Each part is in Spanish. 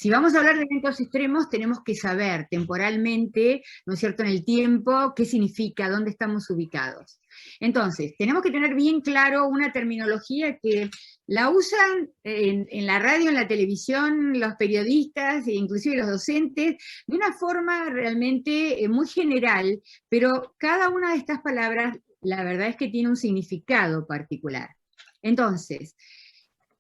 Si vamos a hablar de eventos extremos, tenemos que saber temporalmente, ¿no es cierto?, en el tiempo, qué significa, dónde estamos ubicados. Entonces, tenemos que tener bien claro una terminología que la usan en la radio, en la televisión, los periodistas e inclusive los docentes, de una forma realmente muy general, pero cada una de estas palabras, la verdad es que tiene un significado particular. Entonces,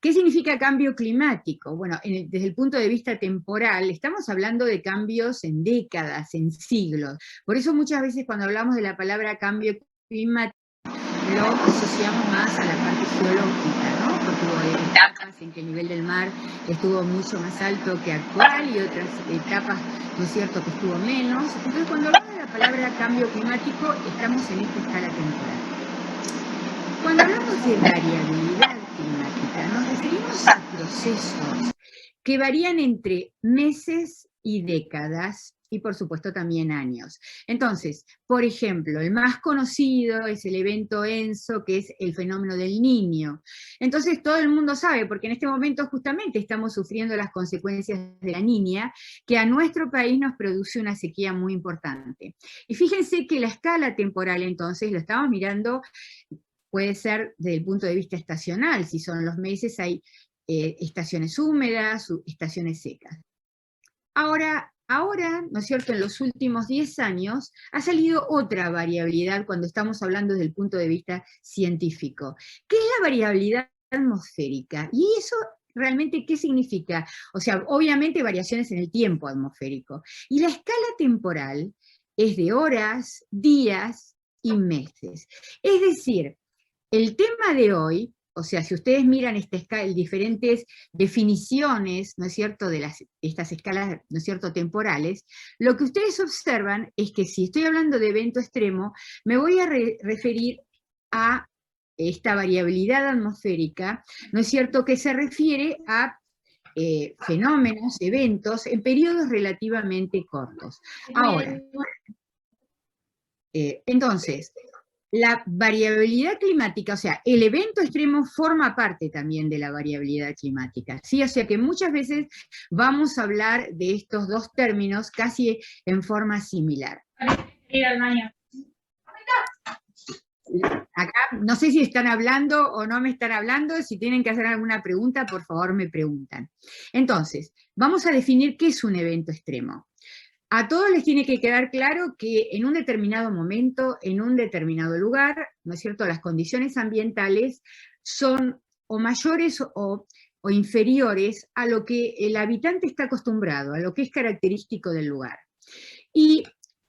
¿qué significa cambio climático? Bueno, desde el punto de vista temporal, estamos hablando de cambios en décadas, en siglos. Por eso muchas veces cuando hablamos de la palabra cambio climático, lo asociamos más a la parte geológica, ¿no? Porque hubo etapas en que el nivel del mar estuvo mucho más alto que actual y otras etapas, ¿no es cierto?, que estuvo menos. Entonces, cuando hablamos de la palabra cambio climático, estamos en esta escala temporal. Cuando hablamos de variabilidad climática, nos referimos a procesos que varían entre meses y décadas, y por supuesto también años. Entonces, por ejemplo, el más conocido es el evento ENSO, que es el fenómeno del Niño. Entonces todo el mundo sabe, porque en este momento justamente estamos sufriendo las consecuencias de la Niña, que a nuestro país nos produce una sequía muy importante. Y fíjense que la escala temporal entonces, lo estamos mirando, puede ser desde el punto de vista estacional, si son los meses hay estaciones húmedas, estaciones secas. Ahora, ¿no es cierto?, en los últimos 10 años ha salido otra variabilidad cuando estamos hablando desde el punto de vista científico, que es la variabilidad atmosférica. ¿Y eso realmente qué significa? O sea, obviamente variaciones en el tiempo atmosférico. Y la escala temporal es de horas, días y meses. Es decir, el tema de hoy, o sea, si ustedes miran diferentes definiciones, ¿no es cierto?, de estas escalas, ¿no es cierto?, temporales, lo que ustedes observan es que si estoy hablando de evento extremo, me voy a referir a esta variabilidad atmosférica, ¿no es cierto?, que se refiere a fenómenos, eventos, en periodos relativamente cortos. Ahora, entonces, la variabilidad climática, o sea, el evento extremo forma parte también de la variabilidad climática, ¿sí? O sea que muchas veces vamos a hablar de estos dos términos casi en forma similar. Ir al baño. Acá no sé si están hablando o no me están hablando, si tienen que hacer alguna pregunta, por favor me preguntan. Entonces, vamos a definir qué es un evento extremo. A todos les tiene que quedar claro que en un determinado momento, en un determinado lugar, ¿no es cierto?, las condiciones ambientales son o mayores o inferiores a lo que el habitante está acostumbrado, a lo que es característico del lugar. Y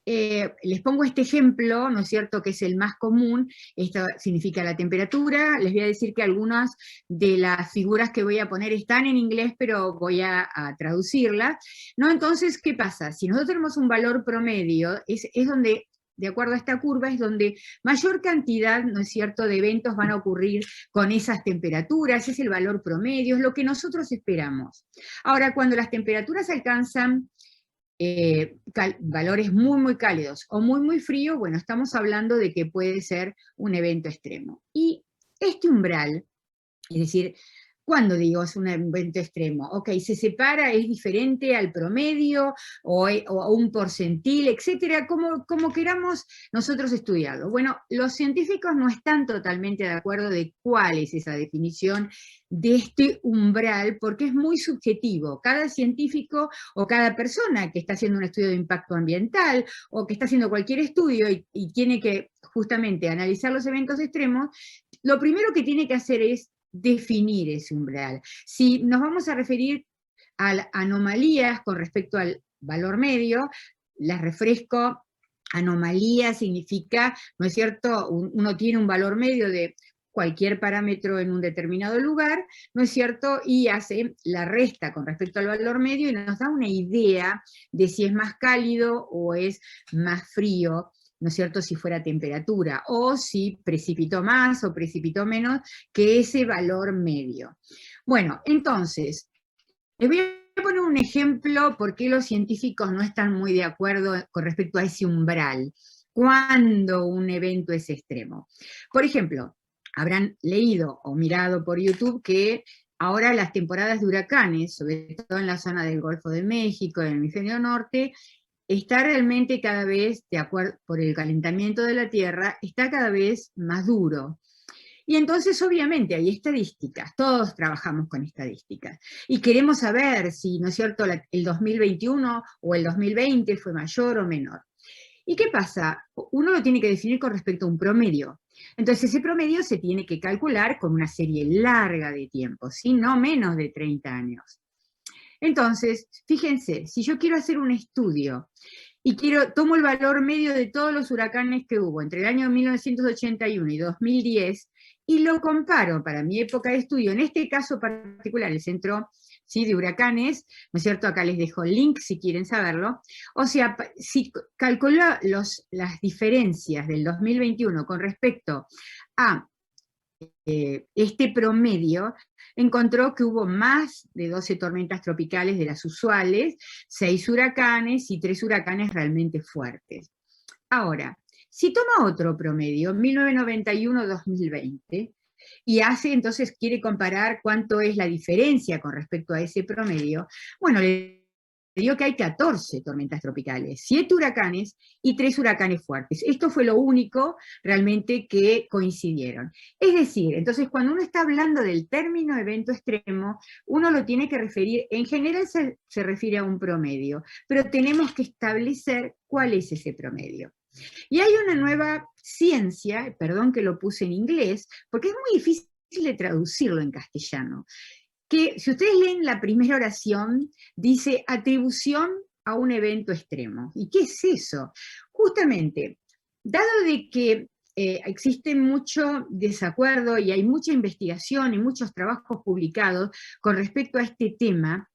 les pongo este ejemplo, ¿no es cierto?, que es el más común. Esto significa la temperatura. Les voy a decir que algunas de las figuras que voy a poner están en inglés, pero voy a traducirlas, ¿no? Entonces, ¿qué pasa? Si nosotros tenemos un valor promedio, es donde, de acuerdo a esta curva, es donde mayor cantidad, ¿no es cierto?, de eventos van a ocurrir con esas temperaturas, es el valor promedio, es lo que nosotros esperamos. Ahora, cuando las temperaturas alcanzan valores muy, muy cálidos o muy, muy fríos, bueno, estamos hablando de que puede ser un evento extremo. Y este umbral, es decir, ¿cuándo digo es un evento extremo? Ok, se separa, es diferente al promedio o a un porcentil, etcétera, como queramos nosotros estudiarlo. Bueno, los científicos no están totalmente de acuerdo de cuál es esa definición de este umbral, porque es muy subjetivo. Cada científico o cada persona que está haciendo un estudio de impacto ambiental o que está haciendo cualquier estudio y tiene que justamente analizar los eventos extremos, lo primero que tiene que hacer es definir ese umbral. Si nos vamos a referir a anomalías con respecto al valor medio, las refresco. Anomalía significa, ¿no es cierto?, uno tiene un valor medio de cualquier parámetro en un determinado lugar, ¿no es cierto?, y hace la resta con respecto al valor medio y nos da una idea de si es más cálido o es más frío, ¿no es cierto?, si fuera temperatura, o si precipitó más o precipitó menos que ese valor medio. Bueno, entonces, les voy a poner un ejemplo por qué los científicos no están muy de acuerdo con respecto a ese umbral, cuando un evento es extremo. Por ejemplo, habrán leído o mirado por YouTube que ahora las temporadas de huracanes, sobre todo en la zona del Golfo de México, en el hemisferio norte, está realmente cada vez, de acuerdo, por el calentamiento de la Tierra, está cada vez más duro. Y entonces, obviamente, hay estadísticas, todos trabajamos con estadísticas, y queremos saber si, ¿no es cierto?, el 2021 o el 2020 fue mayor o menor. ¿Y qué pasa? Uno lo tiene que definir con respecto a un promedio. Entonces, ese promedio se tiene que calcular con una serie larga de tiempo, ¿sí? No menos de 30 años. Entonces, fíjense, si yo quiero hacer un estudio y tomo el valor medio de todos los huracanes que hubo entre el año 1981 y 2010 y lo comparo para mi época de estudio, en este caso particular, el Centro, ¿sí?, de Huracanes, ¿no es cierto? Acá les dejo el link si quieren saberlo. O sea, si calculo las diferencias del 2021 con respecto a este promedio, encontró que hubo más de 12 tormentas tropicales de las usuales, 6 huracanes y 3 huracanes realmente fuertes. Ahora, si toma otro promedio, 1991-2020, y entonces quiere comparar cuánto es la diferencia con respecto a ese promedio, bueno, le digo que hay 14 tormentas tropicales, 7 huracanes y 3 huracanes fuertes. Esto fue lo único realmente que coincidieron. Es decir, entonces cuando uno está hablando del término evento extremo, uno lo tiene que referir, en general se refiere a un promedio, pero tenemos que establecer cuál es ese promedio. Y hay una nueva ciencia, perdón que lo puse en inglés, porque es muy difícil de traducirlo en castellano, que si ustedes leen la primera oración, dice atribución a un evento extremo. ¿Y qué es eso? Justamente, dado de que existe mucho desacuerdo y hay mucha investigación y muchos trabajos publicados con respecto a este tema,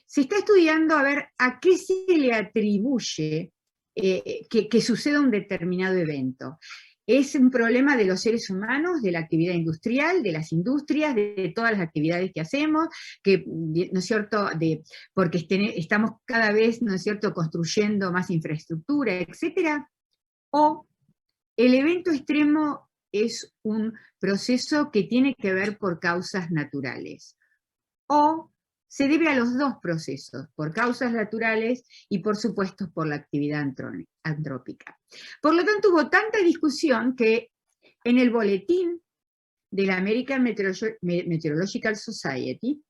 se está estudiando a ver a qué se le atribuye que suceda un determinado evento. Es un problema de los seres humanos, de la actividad industrial, de las industrias, de todas las actividades que hacemos, que, ¿no es cierto?, porque estamos cada vez, ¿no es cierto?, construyendo más infraestructura, etcétera. O el evento extremo es un proceso que tiene que ver por causas naturales. O se debe a los dos procesos, por causas naturales y por supuesto por la actividad antrópica. Por lo tanto, hubo tanta discusión que en el boletín de la American Meteorological Society,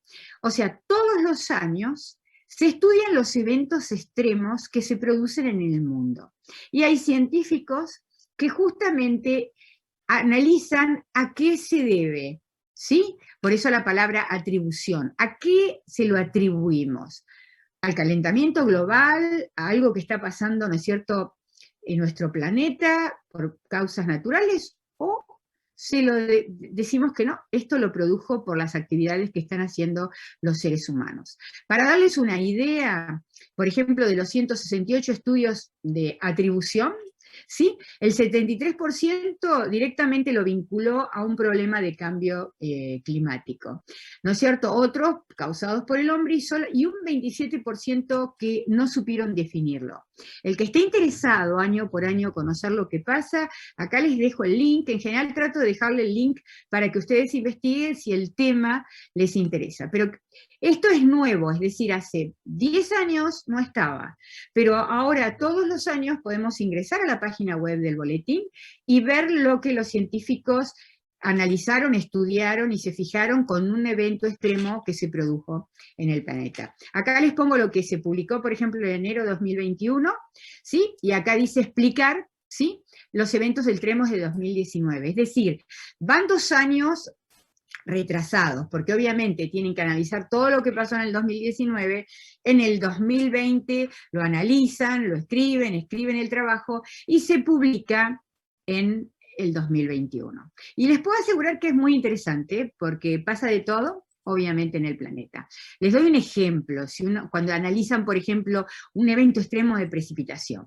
o sea, todos los años se estudian los eventos extremos que se producen en el mundo. Y hay científicos que justamente analizan a qué se debe, ¿sí? Por eso la palabra atribución. ¿A qué se lo atribuimos? ¿Al calentamiento global? ¿A algo que está pasando, ¿no es cierto?, en nuestro planeta por causas naturales? ¿O decimos que no, esto lo produjo por las actividades que están haciendo los seres humanos? Para darles una idea, por ejemplo, de los 168 estudios de atribución, ¿sí?, el 73% directamente lo vinculó a un problema de cambio climático, ¿no es cierto? Otros causados por el hombre y un 27% que no supieron definirlo. El que esté interesado año por año conocer lo que pasa, acá les dejo el link. En general trato de dejarle el link para que ustedes investiguen si el tema les interesa. Pero esto es nuevo, es decir, hace 10 años no estaba, pero ahora todos los años podemos ingresar a la página web del boletín y ver lo que los científicos analizaron, estudiaron y se fijaron con un evento extremo que se produjo en el planeta. Acá les pongo lo que se publicó, por ejemplo, en enero de 2021, ¿sí? Y acá dice explicar, ¿sí?, los eventos extremos de 2019. Es decir, van 2 años retrasados, porque obviamente tienen que analizar todo lo que pasó en el 2019, en el 2020 lo analizan, lo escriben el trabajo y se publica en el 2021. Y les puedo asegurar que es muy interesante, porque pasa de todo, obviamente, en el planeta. Les doy un ejemplo, cuando analizan, por ejemplo, un evento extremo de precipitación.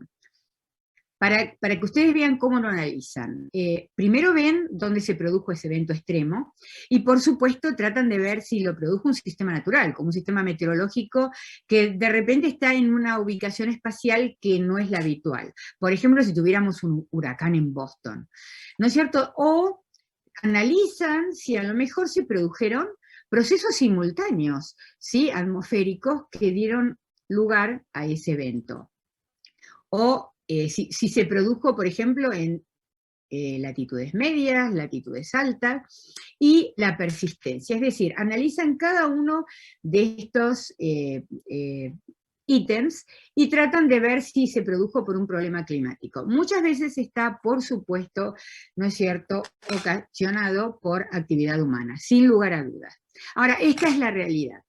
Para que ustedes vean cómo lo analizan. Primero ven dónde se produjo ese evento extremo, y por supuesto tratan de ver si lo produjo un sistema natural, como un sistema meteorológico que de repente está en una ubicación espacial que no es la habitual. Por ejemplo, si tuviéramos un huracán en Boston, ¿no es cierto? O analizan si a lo mejor se produjeron procesos simultáneos, ¿sí? Atmosféricos que dieron lugar a ese evento. O si se produjo, por ejemplo, en latitudes medias, latitudes altas, y la persistencia. Es decir, analizan cada uno de estos ítems y tratan de ver si se produjo por un problema climático. Muchas veces está, por supuesto, ¿no es cierto?, ocasionado por actividad humana, sin lugar a dudas. Ahora, esta es la realidad.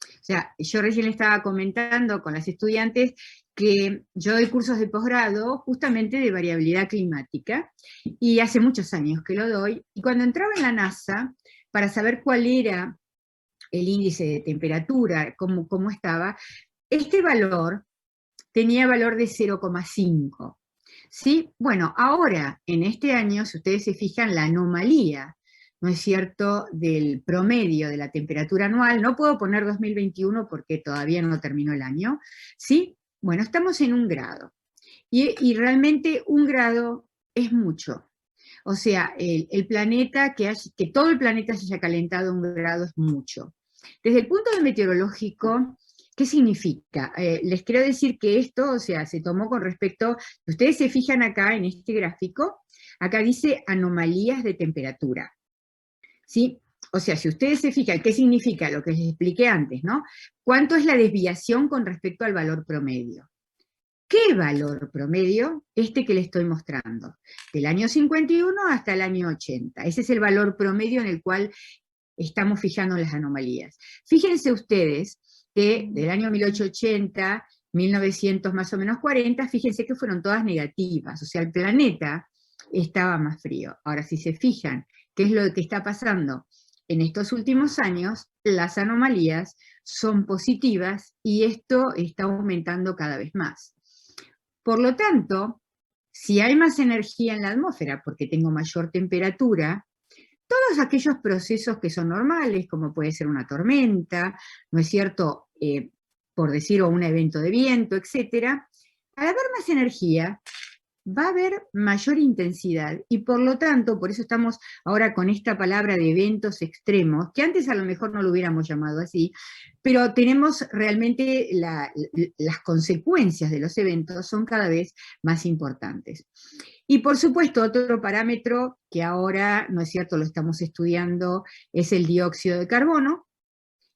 O sea, yo recién le estaba comentando con las estudiantes que yo doy cursos de posgrado justamente de variabilidad climática, y hace muchos años que lo doy, y cuando entraba en la NASA, para saber cuál era el índice de temperatura, cómo estaba, este valor tenía valor de 0,5. ¿Sí? Bueno, ahora, en este año, si ustedes se fijan, la anomalía, ¿no es cierto?, del promedio de la temperatura anual, no puedo poner 2021 porque todavía no terminó el año, ¿sí? Bueno, estamos en 1 grado, y realmente 1 grado es mucho. O sea, el planeta, que todo el planeta se haya calentado 1 grado es mucho. Desde el punto de meteorológico, ¿qué significa? Les quiero decir que esto, o sea, se tomó con respecto, ustedes se fijan acá en este gráfico, acá dice anomalías de temperatura, ¿sí? O sea, si ustedes se fijan, ¿qué significa? Lo que les expliqué antes, ¿no? ¿Cuánto es la desviación con respecto al valor promedio? ¿Qué valor promedio? Este que les estoy mostrando, del año 51 hasta el año 80. Ese es el valor promedio en el cual estamos fijando las anomalías. Fíjense ustedes que del año 1880, 1900 más o menos 40, fíjense que fueron todas negativas, o sea, el planeta estaba más frío. Ahora, si se fijan qué es lo que está pasando en estos últimos años, las anomalías son positivas y esto está aumentando cada vez más. Por lo tanto, si hay más energía en la atmósfera porque tengo mayor temperatura, todos aquellos procesos que son normales, como puede ser una tormenta, ¿no es cierto?, por decir, o un evento de viento, etcétera, al haber más energía, va a haber mayor intensidad, y por lo tanto, por eso estamos ahora con esta palabra de eventos extremos, que antes a lo mejor no lo hubiéramos llamado así, pero tenemos realmente las consecuencias de los eventos son cada vez más importantes. Y por supuesto, otro parámetro que ahora, ¿no es cierto?, lo estamos estudiando, es el dióxido de carbono.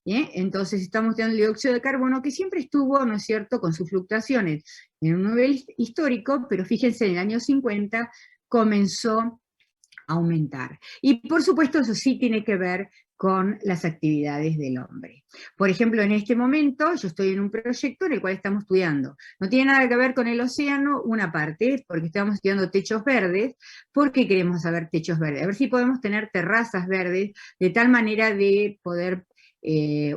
Entonces estamos estudiando el dióxido de carbono, que siempre estuvo, ¿no es cierto?, con sus fluctuaciones en un nivel histórico, pero fíjense, en el año 50 comenzó a aumentar. Y por supuesto eso sí tiene que ver con las actividades del hombre. Por ejemplo, en este momento yo estoy en un proyecto en el cual estamos estudiando, no tiene nada que ver con el océano, una parte, porque estamos estudiando techos verdes. ¿Por qué queremos saber techos verdes? A ver si podemos tener terrazas verdes, de tal manera de poder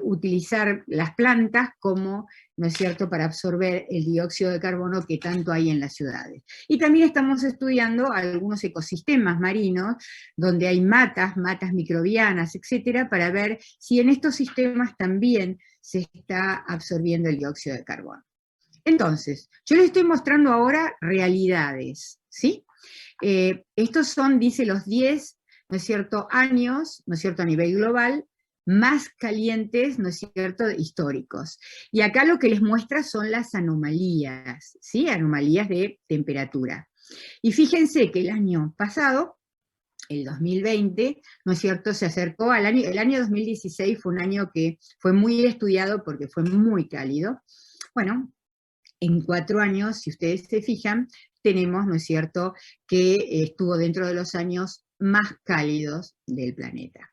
utilizar las plantas como, ¿no es cierto?, para absorber el dióxido de carbono que tanto hay en las ciudades. Y también estamos estudiando algunos ecosistemas marinos, donde hay matas microbianas, etcétera, para ver si en estos sistemas también se está absorbiendo el dióxido de carbono. Entonces, yo les estoy mostrando ahora realidades, ¿sí? Estos son, dice, los 10, ¿no es cierto?, años, ¿no es cierto?, a nivel global, más calientes, ¿no es cierto?, históricos. Y acá lo que les muestra son las anomalías, ¿sí?, anomalías de temperatura. Y fíjense que el año pasado, el 2020, ¿no es cierto?, se acercó al año, el año 2016 fue un año que fue muy estudiado porque fue muy cálido. Bueno, en 4 años, si ustedes se fijan, tenemos, ¿no es cierto?, que estuvo dentro de los años más cálidos del planeta.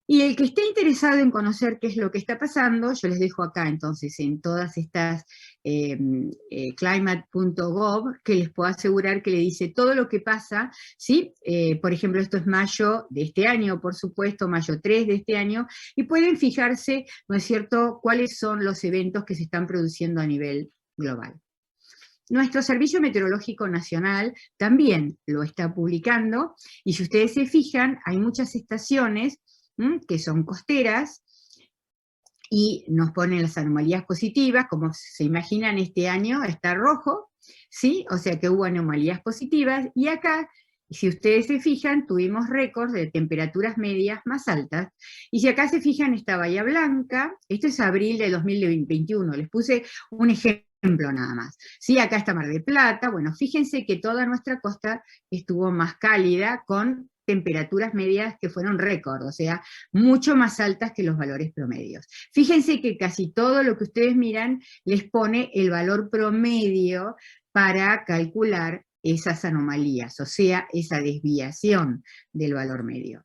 Y el que esté interesado en conocer qué es lo que está pasando, yo les dejo acá entonces en todas estas climate.gov, que les puedo asegurar que le dice todo lo que pasa, ¿sí? Por ejemplo, esto es mayo de este año, por supuesto, mayo 3 de este año, y pueden fijarse, ¿no es cierto?, cuáles son los eventos que se están produciendo a nivel global. Nuestro Servicio Meteorológico Nacional también lo está publicando, y si ustedes se fijan, hay muchas estaciones que son costeras, y nos ponen las anomalías positivas, como se imaginan este año está rojo, ¿sí? O sea que hubo anomalías positivas, y acá si ustedes se fijan, tuvimos récords de temperaturas medias más altas, y si acá se fijan esta Bahía Blanca, esto es abril de 2021, les puse un ejemplo nada más. Sí, acá está Mar del Plata, bueno, fíjense que toda nuestra costa estuvo más cálida, con temperaturas medias que fueron récord, o sea, mucho más altas que los valores promedios. Fíjense que casi todo lo que ustedes miran les pone el valor promedio para calcular esas anomalías, o sea, esa desviación del valor medio.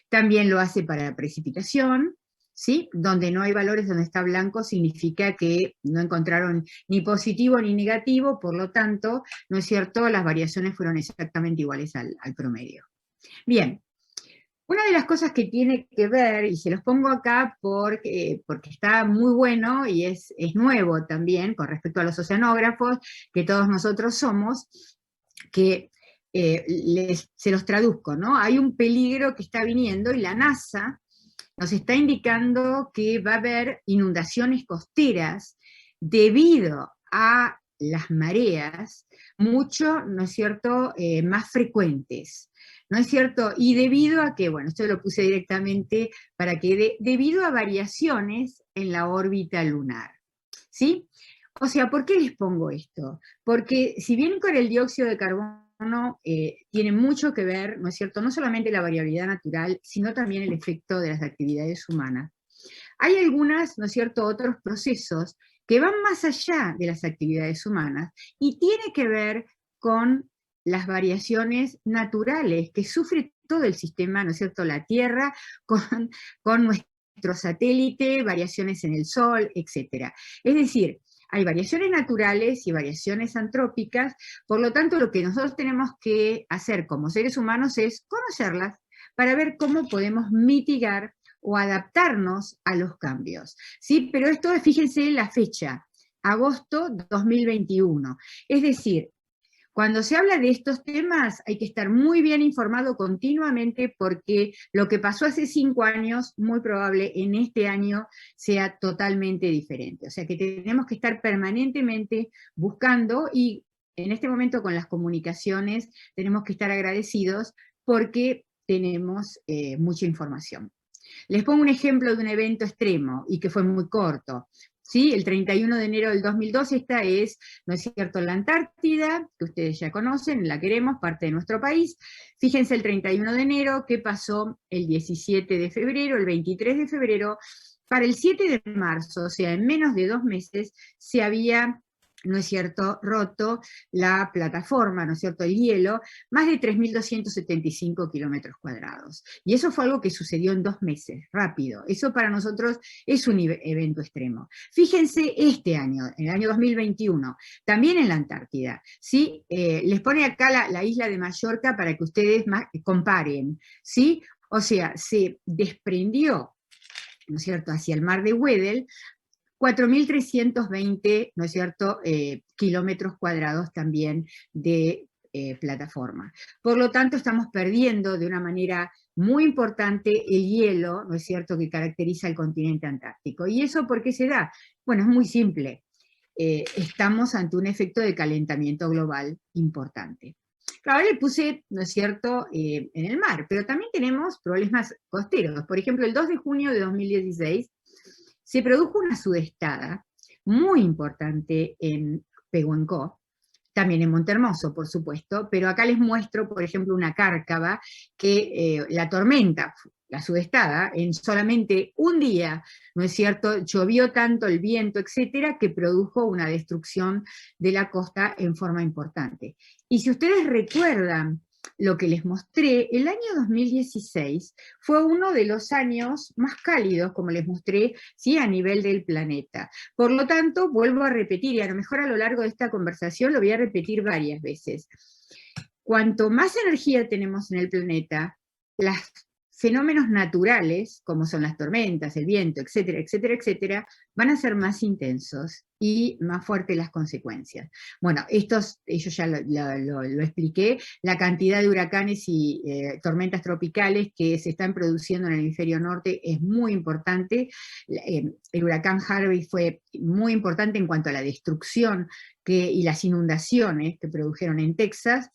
También lo hace para precipitación, ¿sí? Donde no hay valores, donde está blanco, significa que no encontraron ni positivo ni negativo, por lo tanto, ¿no es cierto?, las variaciones fueron exactamente iguales al promedio. Bien, una de las cosas que tiene que ver, y se los pongo acá porque está muy bueno y es nuevo también con respecto a los oceanógrafos, que todos nosotros somos, que se los traduzco, ¿no? Hay un peligro que está viniendo y la NASA nos está indicando que va a haber inundaciones costeras debido a las mareas, mucho, ¿no es cierto?, más frecuentes. ¿No es cierto? Y debido a que, bueno, esto lo puse directamente para que, debido a variaciones en la órbita lunar, ¿sí? O sea, ¿por qué les pongo esto? Porque si bien con el dióxido de carbono tiene mucho que ver, ¿no es cierto?, no solamente la variabilidad natural, sino también el efecto de las actividades humanas. Hay algunas, ¿no es cierto?, otros procesos que van más allá de las actividades humanas y tiene que ver con las variaciones naturales que sufre todo el sistema, ¿no es cierto?, la Tierra, con nuestro satélite, variaciones en el Sol, etc. Es decir, hay variaciones naturales y variaciones antrópicas, por lo tanto lo que nosotros tenemos que hacer como seres humanos es conocerlas para ver cómo podemos mitigar o adaptarnos a los cambios, ¿sí? Pero esto, fíjense la fecha, agosto 2021, es decir, cuando se habla de estos temas hay que estar muy bien informado continuamente porque lo que pasó hace 5 años, muy probable en este año sea totalmente diferente. O sea que tenemos que estar permanentemente buscando y en este momento con las comunicaciones tenemos que estar agradecidos porque tenemos mucha información. Les pongo un ejemplo de un evento extremo y que fue muy corto. ¿Sí? El 31 de enero del 2002, esta es, ¿no es cierto?, la Antártida, que ustedes ya conocen, la queremos, parte de nuestro país. Fíjense el 31 de enero, ¿qué pasó el 17 de febrero, el 23 de febrero? Para el 7 de marzo, o sea, en menos de 2 meses, se había, ¿no es cierto?, roto la plataforma, ¿no es cierto?, el hielo, más de 3.275 kilómetros cuadrados. Y eso fue algo que sucedió en 2 meses, rápido. Eso para nosotros es un evento extremo. Fíjense este año, el año 2021, también en la Antártida, ¿sí? Les pone acá la isla de Mallorca para que ustedes comparen, ¿sí? O sea, se desprendió, ¿no es cierto?, hacia el mar de Weddell, 4.320, ¿no es cierto?, kilómetros cuadrados también de plataforma. Por lo tanto, estamos perdiendo de una manera muy importante el hielo, ¿no es cierto?, que caracteriza el continente antártico. ¿Y eso por qué se da? Bueno, es muy simple. Estamos ante un efecto de calentamiento global importante. Claro, le puse, ¿no es cierto?, en el mar, pero también tenemos problemas costeros. Por ejemplo, el 2 de junio de 2016, se produjo una sudestada muy importante en Pehuenco, también en Montehermoso, por supuesto, pero acá les muestro, por ejemplo, una cárcava que la tormenta, la sudestada, en solamente un día, ¿no es cierto?, llovió tanto el viento, etcétera, que produjo una destrucción de la costa en forma importante. Y si ustedes recuerdan lo que les mostré, el año 2016 fue uno de los años más cálidos, como les mostré, ¿sí?, a nivel del planeta. Por lo tanto, vuelvo a repetir, y a lo mejor a lo largo de esta conversación lo voy a repetir varias veces. Cuanto más energía tenemos en el planeta, los fenómenos naturales, como son las tormentas, el viento, etcétera, etcétera, etcétera, van a ser más intensos y más fuertes las consecuencias. Bueno, yo ya lo expliqué, la cantidad de huracanes y tormentas tropicales que se están produciendo en el hemisferio norte es muy importante. El huracán Harvey fue muy importante en cuanto a la destrucción y las inundaciones que produjeron en Texas.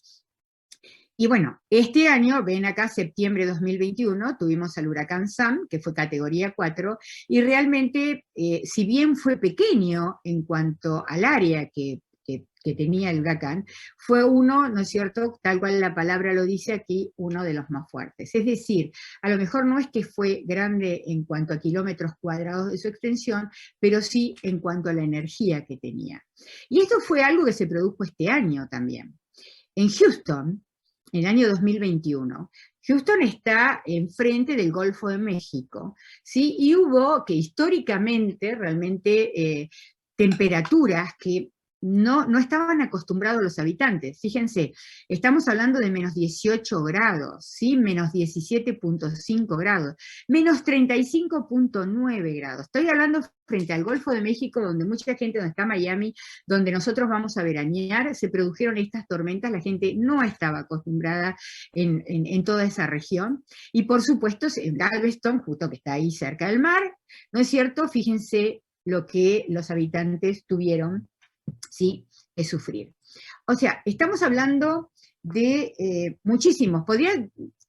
Y bueno, este año, ven acá, septiembre de 2021, tuvimos al huracán Sam, que fue categoría 4, y realmente, si bien fue pequeño en cuanto al área que tenía el huracán, fue uno, ¿no es cierto?, tal cual la palabra lo dice aquí, uno de los más fuertes. Es decir, a lo mejor no es que fue grande en cuanto a kilómetros cuadrados de su extensión, pero sí en cuanto a la energía que tenía. Y esto fue algo que se produjo este año también. En Houston, en el año 2021, Houston está enfrente del Golfo de México, ¿sí? Y hubo que históricamente realmente temperaturas que no estaban acostumbrados los habitantes. Fíjense, estamos hablando de menos 18 grados, ¿sí? Menos 17.5 grados, menos 35.9 grados. Estoy hablando frente al Golfo de México, donde mucha gente, donde está Miami, donde nosotros vamos a veranear, se produjeron estas tormentas, la gente no estaba acostumbrada en toda esa región. Y por supuesto, en Galveston, justo que está ahí cerca del mar, ¿no es cierto? Fíjense lo que los habitantes tuvieron, ¿sí?, es sufrir. O sea, estamos hablando de muchísimos.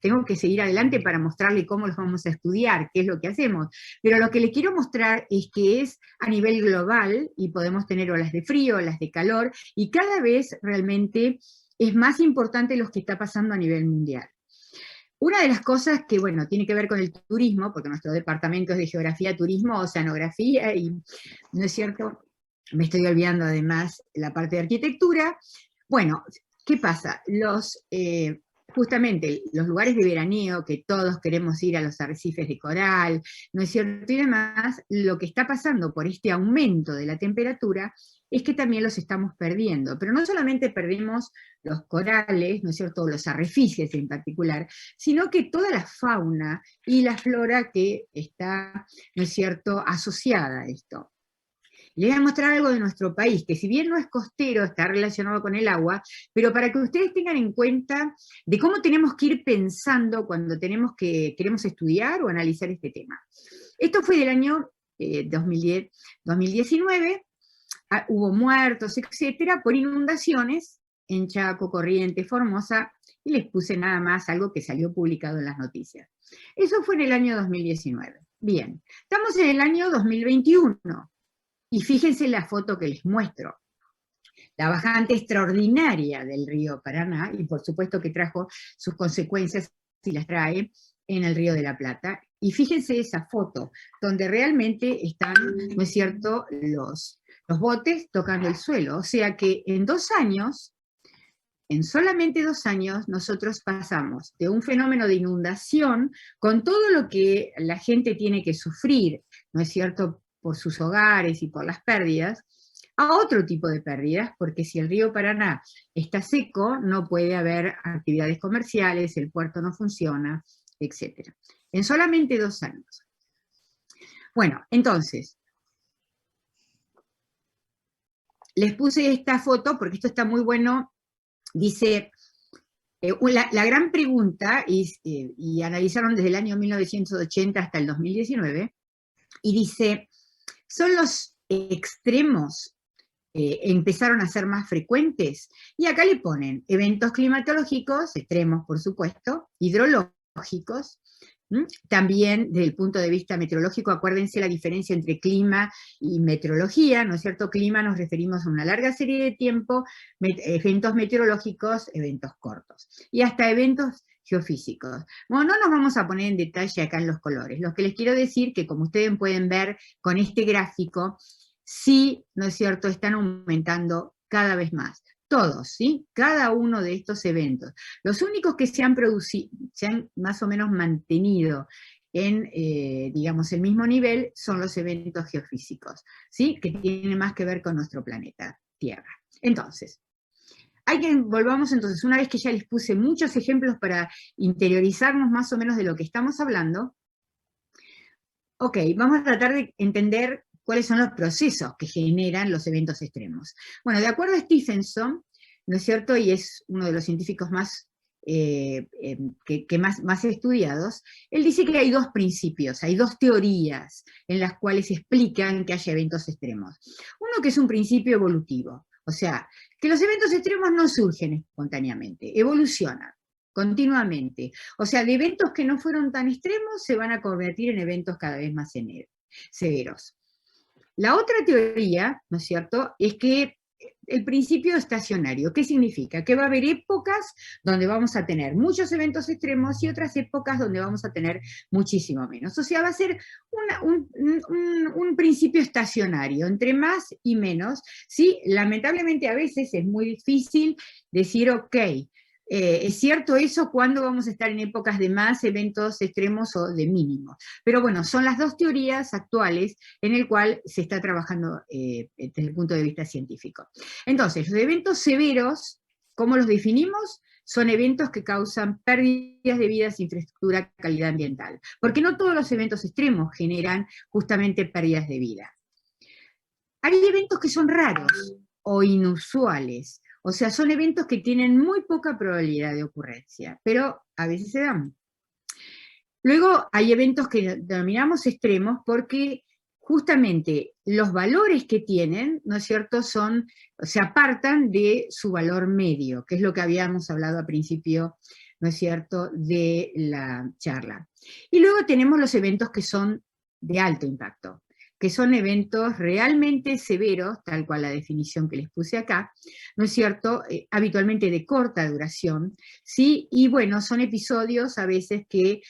Tengo que seguir adelante para mostrarle cómo los vamos a estudiar, qué es lo que hacemos, pero lo que les quiero mostrar es que es a nivel global, y podemos tener olas de frío, olas de calor, y cada vez realmente es más importante lo que está pasando a nivel mundial. Una de las cosas que, bueno, tiene que ver con el turismo, porque nuestro departamento es de geografía, turismo, oceanografía, y, ¿no es cierto?, me estoy olvidando además la parte de arquitectura. Bueno, ¿qué pasa? Justamente los lugares de veraneo, que todos queremos ir a los arrecifes de coral, ¿no es cierto?, y demás, lo que está pasando por este aumento de la temperatura es que también los estamos perdiendo. Pero no solamente perdemos los corales, ¿no es cierto?, los arrecifes en particular, sino que toda la fauna y la flora que está, ¿no es cierto?, asociada a esto. Les voy a mostrar algo de nuestro país, que si bien no es costero, está relacionado con el agua, pero para que ustedes tengan en cuenta de cómo tenemos que ir pensando cuando queremos estudiar o analizar este tema. Esto fue del año 2019, hubo muertos, etcétera, por inundaciones en Chaco, Corrientes, Formosa, y les puse nada más algo que salió publicado en las noticias. Eso fue en el año 2019. Bien, estamos en el año 2021. Y fíjense la foto que les muestro. La bajante extraordinaria del río Paraná, y por supuesto que trajo sus consecuencias, y las trae, en el río de la Plata. Y fíjense esa foto, donde realmente están, ¿no es cierto?, los botes tocando el suelo. O sea que en 2 años, en solamente 2 años, nosotros pasamos de un fenómeno de inundación, con todo lo que la gente tiene que sufrir, ¿no es cierto?, por sus hogares y por las pérdidas, a otro tipo de pérdidas, porque si el río Paraná está seco, no puede haber actividades comerciales, el puerto no funciona, etc. En solamente 2 años. Bueno, entonces, les puse esta foto porque esto está muy bueno. Dice, la gran pregunta, y analizaron desde el año 1980 hasta el 2019, y dice, ¿son los extremos empezaron a ser más frecuentes? Y acá le ponen eventos climatológicos, extremos por supuesto, hidrológicos, también desde el punto de vista meteorológico. Acuérdense la diferencia entre clima y meteorología, ¿no es cierto? Clima nos referimos a una larga serie de tiempo, eventos meteorológicos, eventos cortos, y hasta eventos geofísicos. Bueno, no nos vamos a poner en detalle acá en los colores. Lo que les quiero decir que, como ustedes pueden ver con este gráfico, sí, ¿no es cierto?, están aumentando cada vez más. Todos, ¿sí? Cada uno de estos eventos. Los únicos que se han producido, se han más o menos mantenido en, digamos, el mismo nivel, son los eventos geofísicos, ¿sí?, que tienen más que ver con nuestro planeta Tierra. Entonces, volvamos entonces, una vez que ya les puse muchos ejemplos para interiorizarnos más o menos de lo que estamos hablando, ok, vamos a tratar de entender cuáles son los procesos que generan los eventos extremos. Bueno, de acuerdo a Stephenson, ¿no es cierto?, y es uno de los científicos más, más estudiados, él dice que hay 2 principios, hay 2 teorías en las cuales explican que haya eventos extremos. Uno, que es un principio evolutivo, o sea, que los eventos extremos no surgen espontáneamente, evolucionan. continuamente. O sea, de eventos que no fueron tan extremos se van a convertir en eventos cada vez más severos. La otra teoría, ¿no es cierto?, es que el principio estacionario, ¿qué significa? Que va a haber épocas donde vamos a tener muchos eventos extremos y otras épocas donde vamos a tener muchísimo menos. O sea, va a ser un principio estacionario, entre más y menos, ¿sí? Lamentablemente a veces es muy difícil decir, ok, es cierto eso cuando vamos a estar en épocas de más eventos extremos o de mínimos. Pero bueno, son las dos teorías actuales en el cual se está trabajando desde el punto de vista científico. Entonces, los eventos severos, ¿cómo los definimos? Son eventos que causan pérdidas de vidas, infraestructura, calidad ambiental. Porque no todos los eventos extremos generan justamente pérdidas de vida. Hay eventos que son raros o inusuales, o sea, son eventos que tienen muy poca probabilidad de ocurrencia, pero a veces se dan. Luego hay eventos que denominamos extremos porque justamente los valores que tienen, ¿no es cierto?, se apartan de su valor medio, que es lo que habíamos hablado al principio, ¿no es cierto?, de la charla. Y luego tenemos los eventos que son de alto impacto, que son eventos realmente severos, tal cual la definición que les puse acá, ¿no es cierto?, habitualmente de corta duración, ¿sí? Y bueno, son episodios a veces que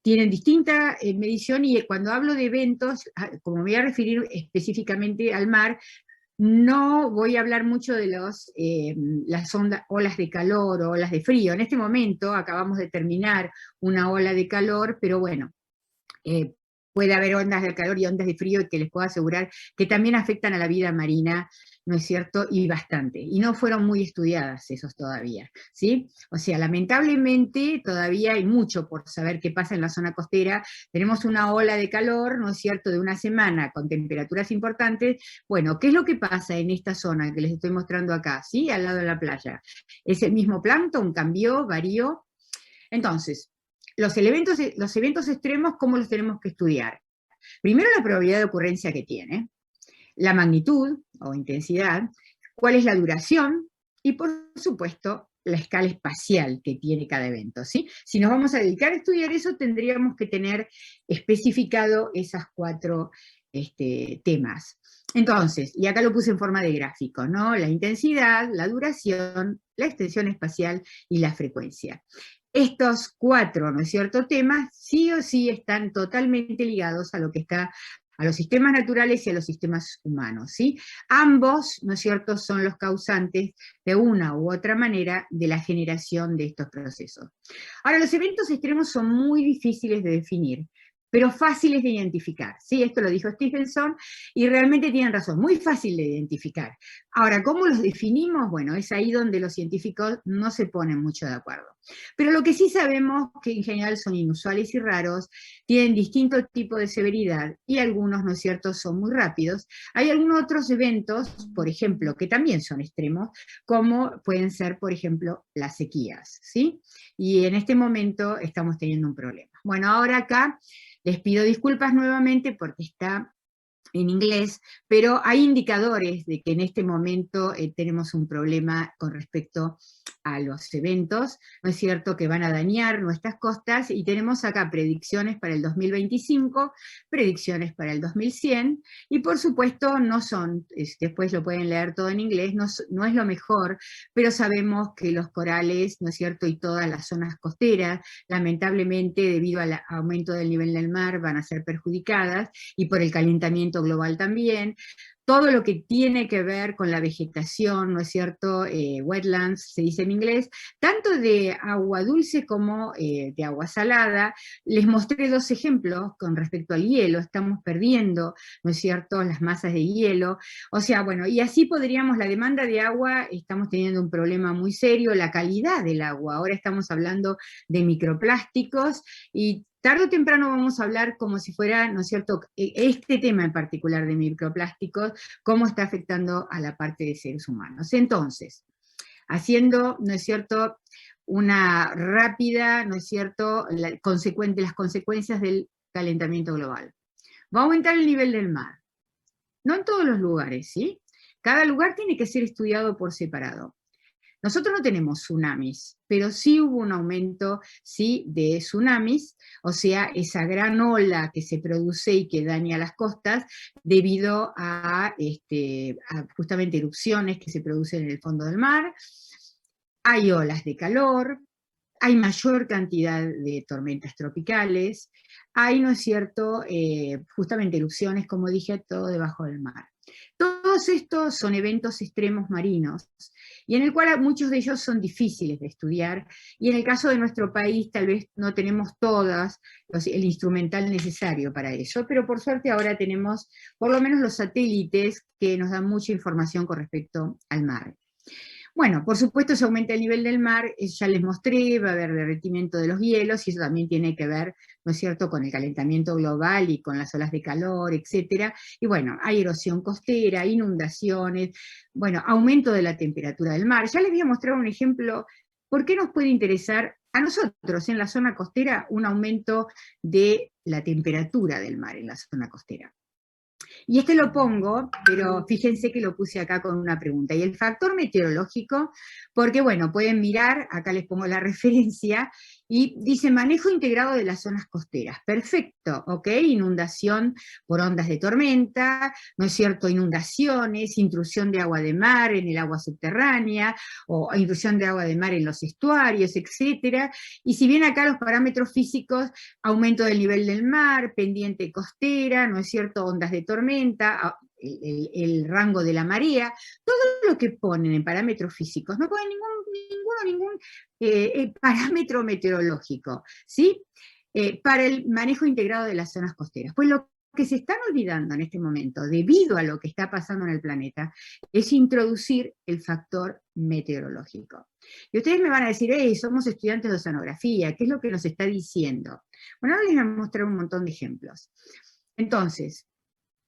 tienen distinta medición, y cuando hablo de eventos, como me voy a referir específicamente al mar, no voy a hablar mucho de las olas de calor o olas de frío. En este momento acabamos de terminar una ola de calor, pero bueno, puede haber ondas de calor y ondas de frío que les puedo asegurar que también afectan a la vida marina, ¿no es cierto? Y bastante. Y no fueron muy estudiadas esos todavía, ¿sí? O sea, lamentablemente todavía hay mucho por saber qué pasa en la zona costera. Tenemos una ola de calor, ¿no es cierto?, de una semana con temperaturas importantes. Bueno, ¿qué es lo que pasa en esta zona que les estoy mostrando acá, ¿sí? Al lado de la playa. Es el mismo plancton, cambió, varió. Entonces, los eventos extremos, ¿cómo los tenemos que estudiar? Primero, la probabilidad de ocurrencia que tiene, la magnitud o intensidad, cuál es la duración y, por supuesto, la escala espacial que tiene cada evento, ¿sí? Si nos vamos a dedicar a estudiar eso, tendríamos que tener especificado esas 4 temas. Entonces, y acá lo puse en forma de gráfico, ¿no? La intensidad, la duración, la extensión espacial y la frecuencia. Estos 4, ¿no es cierto?, temas sí o sí están totalmente ligados a lo que está, a los sistemas naturales y a los sistemas humanos, ¿sí? Ambos, ¿no es cierto?, son los causantes de una u otra manera de la generación de estos procesos. Ahora, los eventos extremos son muy difíciles de definir, pero fáciles de identificar, ¿sí? Esto lo dijo Stephenson, y realmente tienen razón, muy fácil de identificar. Ahora, ¿cómo los definimos? Bueno, es ahí donde los científicos no se ponen mucho de acuerdo. Pero lo que sí sabemos que en general son inusuales y raros, tienen distintos tipos de severidad, y algunos, ¿no es cierto?, son muy rápidos. Hay algunos otros eventos, por ejemplo, que también son extremos, como pueden ser, por ejemplo, las sequías, ¿sí? Y en este momento estamos teniendo un problema. Bueno, ahora acá les pido disculpas nuevamente porque está en inglés, pero hay indicadores de que en este momento tenemos un problema con respecto a los eventos, ¿no es cierto?, que van a dañar nuestras costas, y tenemos acá predicciones para el 2025, predicciones para el 2100, y por supuesto no son, después lo pueden leer todo en inglés, no es lo mejor, pero sabemos que los corales, ¿no es cierto?, y todas las zonas costeras, lamentablemente debido al aumento del nivel del mar, van a ser perjudicadas, y por el calentamiento global también. Todo lo que tiene que ver con la vegetación, ¿no es cierto?, wetlands, se dice en inglés, tanto de agua dulce como de agua salada. Les mostré 2 ejemplos con respecto al hielo, estamos perdiendo, ¿no es cierto?, las masas de hielo. O sea, bueno, y así podríamos, la demanda de agua, estamos teniendo un problema muy serio, la calidad del agua, ahora estamos hablando de microplásticos, y tarde o temprano vamos a hablar como si fuera, ¿no es cierto?, este tema en particular de microplásticos, cómo está afectando a la parte de seres humanos. Entonces, haciendo, ¿no es cierto?, una rápida, ¿no es cierto?, las consecuencias del calentamiento global. Va a aumentar el nivel del mar. No en todos los lugares, ¿sí? Cada lugar tiene que ser estudiado por separado. Nosotros no tenemos tsunamis, pero sí hubo un aumento, sí, de tsunamis, o sea, esa gran ola que se produce y que daña las costas debido a justamente erupciones que se producen en el fondo del mar. Hay olas de calor, hay mayor cantidad de tormentas tropicales, hay, ¿no es cierto?, justamente erupciones, como dije, todo debajo del mar. Todos estos son eventos extremos marinos, y en el cual muchos de ellos son difíciles de estudiar, y en el caso de nuestro país tal vez no tenemos todas el instrumental necesario para eso, pero por suerte ahora tenemos por lo menos los satélites que nos dan mucha información con respecto al mar. Bueno, por supuesto se aumenta el nivel del mar, ya les mostré, va a haber derretimiento de los hielos, y eso también tiene que ver, ¿no es cierto?, con el calentamiento global y con las olas de calor, etcétera. Y bueno, hay erosión costera, inundaciones, bueno, aumento de la temperatura del mar. Ya les voy a mostrar un ejemplo. ¿Por qué nos puede interesar a nosotros en la zona costera un aumento de la temperatura del mar en la zona costera? Y lo pongo, pero fíjense que lo puse acá con una pregunta. Y el factor meteorológico, porque bueno, pueden mirar, acá les pongo la referencia, y dice manejo integrado de las zonas costeras. Perfecto, ¿ok? Inundación por ondas de tormenta, ¿no es cierto? Inundaciones, intrusión de agua de mar en el agua subterránea, o intrusión de agua de mar en los estuarios, etcétera. Y si bien acá los parámetros físicos, aumento del nivel del mar, pendiente costera, ¿no es cierto? Ondas de tormenta, el rango de la marea, todo lo que ponen en parámetros físicos, no ponen ningún parámetro meteorológico, ¿sí? Para el manejo integrado de las zonas costeras. Pues lo que se están olvidando en este momento, debido a lo que está pasando en el planeta, es introducir el factor meteorológico. Y ustedes me van a decir, somos estudiantes de oceanografía, ¿qué es lo que nos está diciendo? Bueno, ahora les voy a mostrar un montón de ejemplos. Entonces,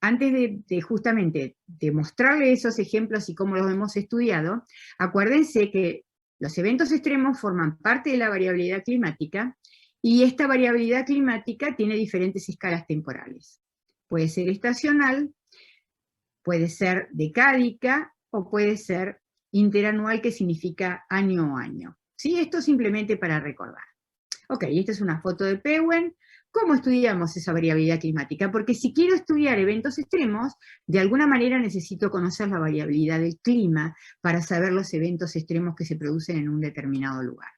antes de justamente de mostrarles esos ejemplos y cómo los hemos estudiado, acuérdense que los eventos extremos forman parte de la variabilidad climática, y esta variabilidad climática tiene diferentes escalas temporales. Puede ser estacional, puede ser decádica, o puede ser interanual, que significa año a año. ¿Sí? Esto simplemente para recordar. Ok, esta es una foto de Pehuen. ¿Cómo estudiamos esa variabilidad climática? Porque si quiero estudiar eventos extremos, de alguna manera necesito conocer la variabilidad del clima para saber los eventos extremos que se producen en un determinado lugar.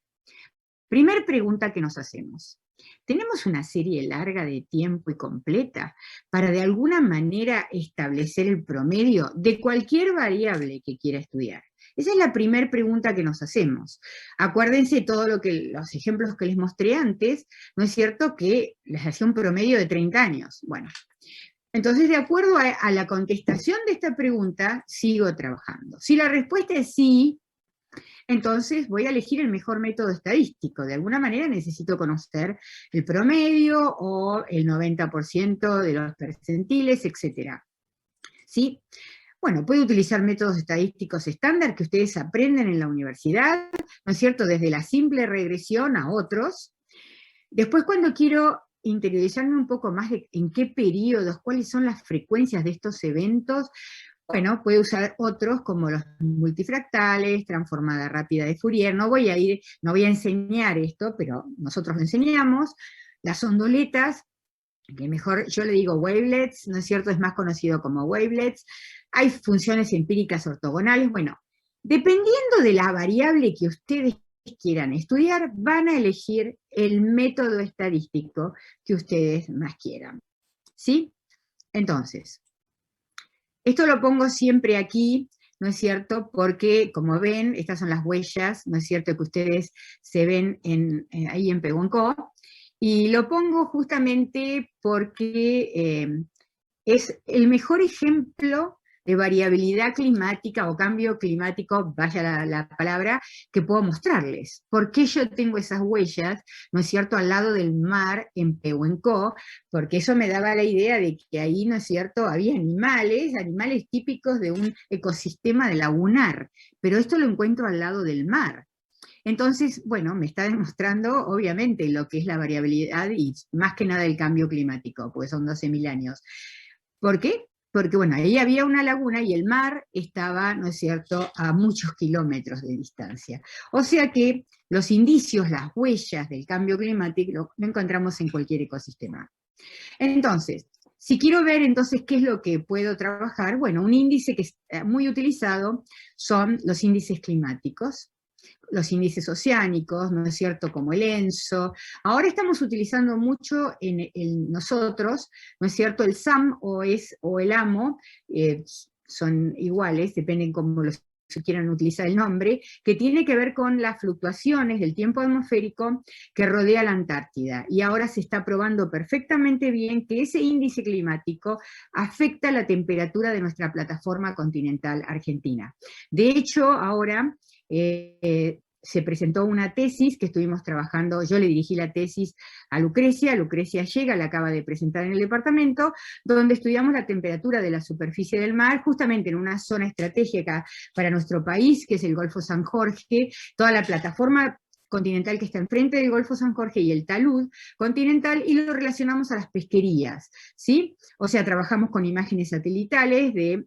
Primer pregunta que nos hacemos. ¿Tenemos una serie larga de tiempo y completa para de alguna manera establecer el promedio de cualquier variable que quiera estudiar? Esa es la primera pregunta que nos hacemos. Acuérdense los ejemplos que les mostré antes, ¿no es cierto?, que les hacía un promedio de 30 años. Bueno, entonces de acuerdo a la contestación de esta pregunta, sigo trabajando. Si la respuesta es sí, entonces voy a elegir el mejor método estadístico. De alguna manera necesito conocer el promedio o el 90% de los percentiles, etc. ¿Sí? Bueno, puede utilizar métodos estadísticos estándar que ustedes aprenden en la universidad, ¿no es cierto?, desde la simple regresión a otros. Después, cuando quiero interiorizarme un poco más de en qué periodos, cuáles son las frecuencias de estos eventos, bueno, puede usar otros como los multifractales, transformada rápida de Fourier. No voy a enseñar esto, pero nosotros lo enseñamos. Las ondoletas, que mejor yo le digo wavelets, ¿no es cierto?, es más conocido como wavelets. Hay funciones empíricas ortogonales. Bueno, dependiendo de la variable que ustedes quieran estudiar, van a elegir el método estadístico que ustedes más quieran. ¿Sí? Entonces, esto lo pongo siempre aquí, ¿no es cierto?, porque, como ven, estas son las huellas, ¿no es cierto?, que ustedes se ven ahí en Pehuen-Coop, y lo pongo justamente porque es el mejor ejemplo de variabilidad climática o cambio climático, vaya la palabra, que puedo mostrarles. ¿Por qué yo tengo esas huellas, no es cierto?, al lado del mar en Pehuen-Coop? Porque eso me daba la idea de que ahí, ¿no es cierto?, había animales típicos de un ecosistema lagunar, pero esto lo encuentro al lado del mar. Entonces, bueno, me está demostrando, obviamente, lo que es la variabilidad y más que nada el cambio climático, pues son 12.000 años. ¿Por qué? porque bueno, ahí había una laguna y el mar estaba, ¿no es cierto?, a muchos kilómetros de distancia. O sea que los indicios, las huellas del cambio climático lo encontramos en cualquier ecosistema. Entonces, si quiero ver entonces qué es lo que puedo trabajar, bueno, un índice que es muy utilizado son los índices climáticos, los índices oceánicos, ¿no es cierto?, como el ENSO. Ahora estamos utilizando mucho en nosotros, ¿no es cierto?, el SAM o el AMO, son iguales, dependen cómo los si quieran utilizar el nombre, que tiene que ver con las fluctuaciones del tiempo atmosférico que rodea la Antártida. Y ahora se está probando perfectamente bien que ese índice climático afecta la temperatura de nuestra plataforma continental argentina. De hecho, ahora se presentó una tesis que estuvimos trabajando, yo le dirigí la tesis a Lucrecia llega, la acaba de presentar en el departamento, donde estudiamos la temperatura de la superficie del mar, justamente en una zona estratégica para nuestro país, que es el Golfo San Jorge, toda la plataforma continental que está enfrente del Golfo San Jorge y el talud continental, y lo relacionamos a las pesquerías, ¿sí? O sea, trabajamos con imágenes satelitales de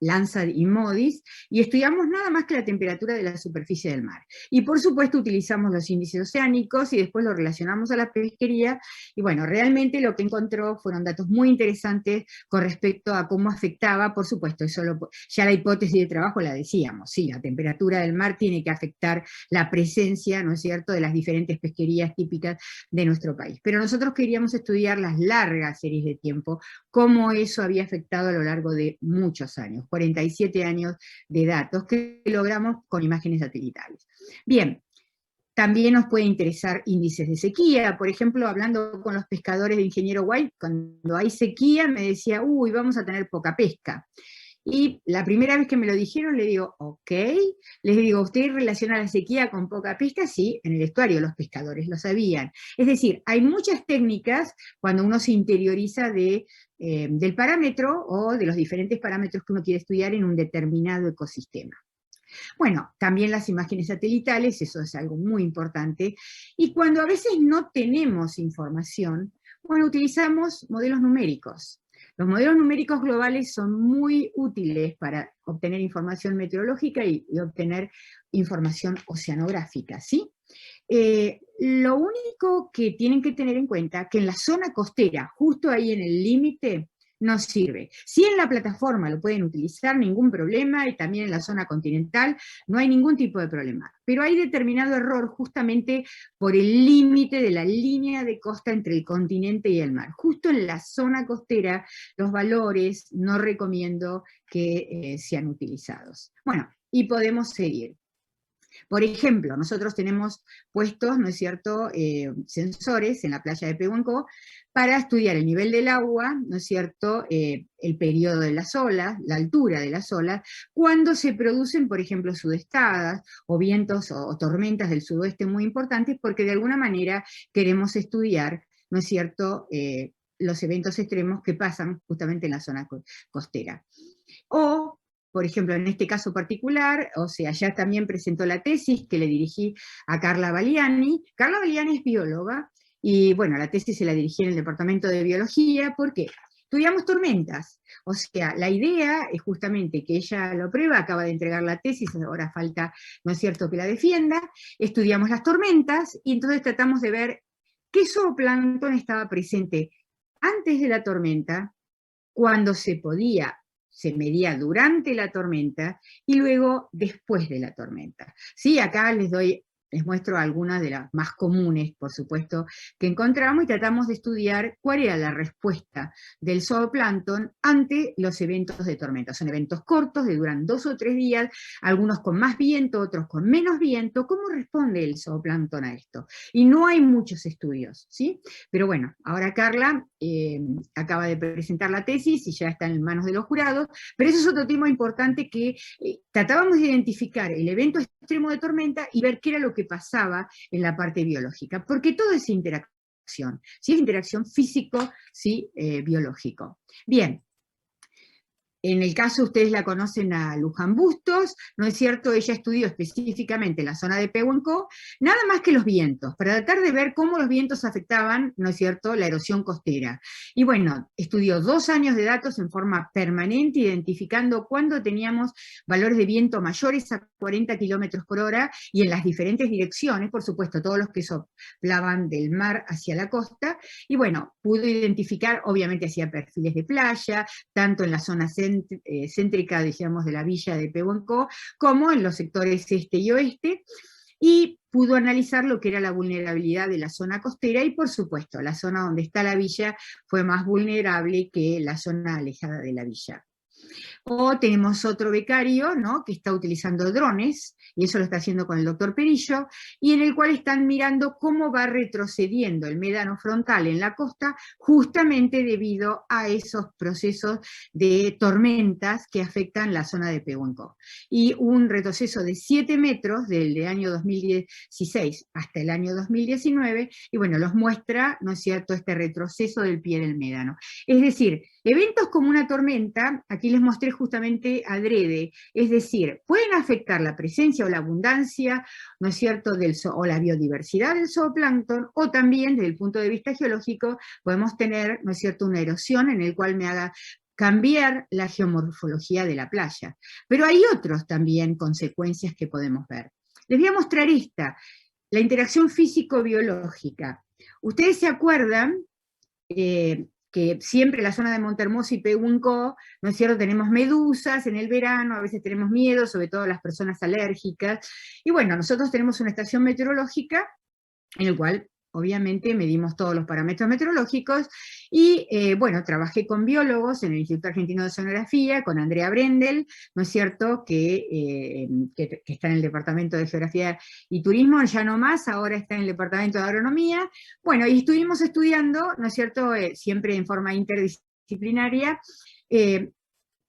Landsat y MODIS, y estudiamos nada más que la temperatura de la superficie del mar. Y por supuesto utilizamos los índices oceánicos y después lo relacionamos a la pesquería, y bueno, realmente lo que encontró fueron datos muy interesantes con respecto a cómo afectaba, por supuesto, ya la hipótesis de trabajo la decíamos, sí, la temperatura del mar tiene que afectar la presencia, ¿no es cierto?, de las diferentes pesquerías típicas de nuestro país. Pero nosotros queríamos estudiar las largas series de tiempo, cómo eso había afectado a lo largo de muchos años. 47 años de datos que logramos con imágenes satelitales. Bien, también nos puede interesar índices de sequía. Por ejemplo, hablando con los pescadores de Ingeniero White, cuando hay sequía me decía, uy, vamos a tener poca pesca. Y la primera vez que me lo dijeron, le digo, ok, les digo, ¿usted relaciona la sequía con poca pesca? Sí, en el estuario los pescadores lo sabían. Es decir, hay muchas técnicas cuando uno se interioriza del parámetro o de los diferentes parámetros que uno quiere estudiar en un determinado ecosistema. Bueno, también las imágenes satelitales, eso es algo muy importante, y cuando a veces no tenemos información, bueno, utilizamos modelos numéricos. Los modelos numéricos globales son muy útiles para obtener información meteorológica y obtener información oceanográfica, ¿sí? Lo único que tienen que tener en cuenta es que en la zona costera, justo ahí en el límite, no sirve. Si en la plataforma lo pueden utilizar, ningún problema, y también en la zona continental no hay ningún tipo de problema. Pero hay determinado error justamente por el límite de la línea de costa entre el continente y el mar. Justo en la zona costera, los valores no recomiendo que sean utilizados. Bueno, y podemos seguir. Por ejemplo, nosotros tenemos puestos, ¿no es cierto?, sensores en la playa de Pehuenco para estudiar el nivel del agua, ¿no es cierto?, el periodo de las olas, la altura de las olas, cuando se producen, por ejemplo, sudestadas o vientos o tormentas del sudoeste muy importantes, porque de alguna manera queremos estudiar, ¿no es cierto?, los eventos extremos que pasan justamente en la zona costera. O por ejemplo, en este caso particular, o sea, ya también presentó la tesis que le dirigí a Carla Valiani. Carla Valiani es bióloga, y bueno, la tesis se la dirigí en el departamento de biología, porque estudiamos tormentas. O sea, la idea es justamente que ella lo prueba, acaba de entregar la tesis, ahora falta, ¿no es cierto?, que la defienda. Estudiamos las tormentas, y entonces tratamos de ver qué zooplancton estaba presente antes de la tormenta, cuando se medía durante la tormenta y luego después de la tormenta. Sí, acá les muestro algunas de las más comunes, por supuesto, que encontramos, y tratamos de estudiar cuál era la respuesta del zooplancton ante los eventos de tormenta. Son eventos cortos, que duran 2 o 3 días, algunos con más viento, otros con menos viento. ¿Cómo responde el zooplancton a esto? Y no hay muchos estudios, ¿sí? Pero bueno, ahora Carla acaba de presentar la tesis y ya está en manos de los jurados, pero eso es otro tema importante que tratábamos de identificar el evento extremo de tormenta y ver qué era lo que pasaba en la parte biológica, porque todo es interacción, ¿sí? Es interacción físico, ¿sí? Biológico. Bien, En el caso, ustedes la conocen a Luján Bustos, ¿no es cierto? Ella estudió específicamente la zona de Pehuenco, nada más que los vientos, para tratar de ver cómo los vientos afectaban, ¿no es cierto?, la erosión costera. Y bueno, estudió 2 años de datos en forma permanente, identificando cuándo teníamos valores de viento mayores a 40 kilómetros por hora, y en las diferentes direcciones, por supuesto, todos los que soplaban del mar hacia la costa, y bueno, pudo identificar, obviamente hacía perfiles de playa, tanto en la zona céntrica, digamos, de la villa de Pehuenco, como en los sectores este y oeste, y pudo analizar lo que era la vulnerabilidad de la zona costera, y por supuesto, la zona donde está la villa fue más vulnerable que la zona alejada de la villa. O tenemos otro becario, ¿no?, que está utilizando drones, y eso lo está haciendo con el doctor Perillo, y en el cual están mirando cómo va retrocediendo el médano frontal en la costa, justamente debido a esos procesos de tormentas que afectan la zona de Pehuenco. Y un retroceso de 7 metros desde el año 2016 hasta el año 2019, y bueno, los muestra, ¿no es cierto?, este retroceso del pie del médano. Es decir, eventos como una tormenta, aquí les mostré justamente adrede, es decir, pueden afectar la presencia o la abundancia, ¿no es cierto?, o la biodiversidad del zooplancton, o también desde el punto de vista geológico podemos tener, ¿no es cierto?, una erosión en el cual me haga cambiar la geomorfología de la playa. Pero hay otros también consecuencias que podemos ver. Les voy a mostrar esta, la interacción físico-biológica. Ustedes se acuerdan que siempre en la zona de Montehermoso y Pehuenco, ¿no es cierto?, tenemos medusas en el verano, a veces tenemos miedo, sobre todo las personas alérgicas, y bueno, nosotros tenemos una estación meteorológica en el cual obviamente medimos todos los parámetros meteorológicos, y bueno, trabajé con biólogos en el Instituto Argentino de Oceanografía, con Andrea Brendel, ¿no es cierto?, que está en el Departamento de Geografía y Turismo, ya no más, ahora está en el Departamento de Agronomía. Bueno, y estuvimos estudiando, ¿no es cierto?, siempre en forma interdisciplinaria,